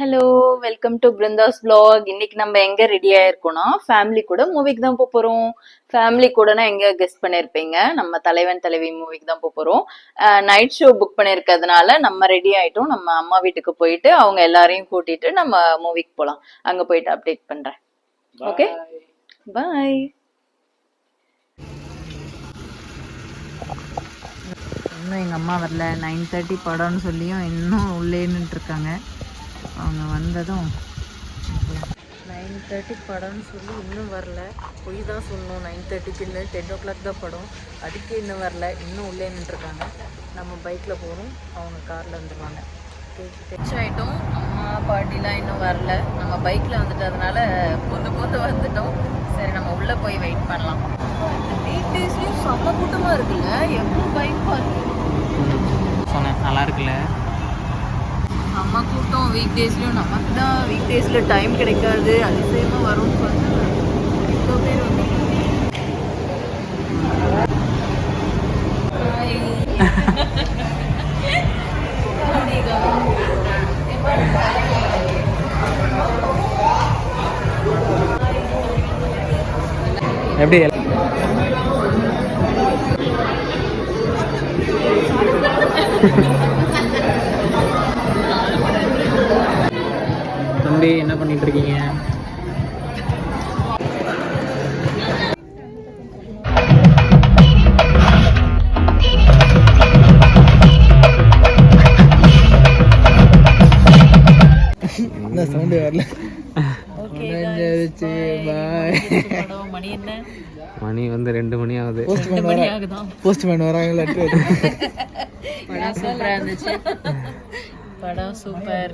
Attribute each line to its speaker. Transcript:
Speaker 1: Hello, welcome to Brinda's vlog. இன்னைக்கு நம்ம எங்க ரெடி ஆயிருக்கோம்னா ஃபேமிலி கூட மூவிக்கு தான் போறோம். ஃபேமிலி கூடனா எங்க கெஸ்ட் பண்ணிருப்பீங்க, நம்ம தலைவன் தலைவி மூவிக்கு தான் போறோம். நைட் ஷோ புக் பண்ணிருக்கிறதுனால நம்ம ரெடி ஆயிட்டோம். நம்ம அம்மா வீட்டுக்கு போயிட்டு அவங்க எல்லாரையும் கூட்டிட்டு நம்ம மூவிக்கு போலாம். அங்க போயிட்டு அப்டேட் பண்றேன். ஓகே, பாய். இன்னும் எங்கள் அம்மா வரல. 9:30 படம்னு சொல்லியும் இன்னும் உள்ளே நின்றுருக்காங்க. அவங்க வந்ததும் 9:30 படம்னு சொல்லி இன்னும் வரல. போய் தான் சொல்லணும், 9:30க்குன்னு 10 o'clock தான் படம். அதுக்கே இன்னும் வரல, இன்னும் உள்ளே நின்றுருக்காங்க. நம்ம பைக்கில் போகிறோம், அவங்க காரில் வந்துடுவாங்க. ரீச் ஆகிட்டோம். அம்மா பாட்டிலாம் இன்னும் வரல. நம்ம பைக்கில் வந்துட்டதுனால போந்து வந்துட்டோம். சரி, நம்ம உள்ளே போய் வெயிட் பண்ணலாம். வீக் டேஸ்லேயும் செம்ம கூட்டமாக இருக்குல்ல, எப்போ பைக் பார்த்து
Speaker 2: சொன்னேன் நல்லா இருக்குல்ல.
Speaker 1: அம்மா கூட்டம் வீக் டேஸ்லயும். நமக்கு தான் வீக் டேஸ்ல டைம் கிடைக்காது, அதிசயமா வரும்னு சொன்னா இவ்வளோ பேர் வந்து
Speaker 2: எப்படி தம்பி என்ன பண்ணிட்டு இருக்கீங்க?
Speaker 3: என்ன சவுண்ட் வரல.
Speaker 2: மணி வந்து 2 மணி ஆகுது.
Speaker 3: போஸ்ட்மேன் வராங்க. லெட்டர்.
Speaker 1: படம் சூப்பரா இருந்துச்சு. படம் சூப்பர்.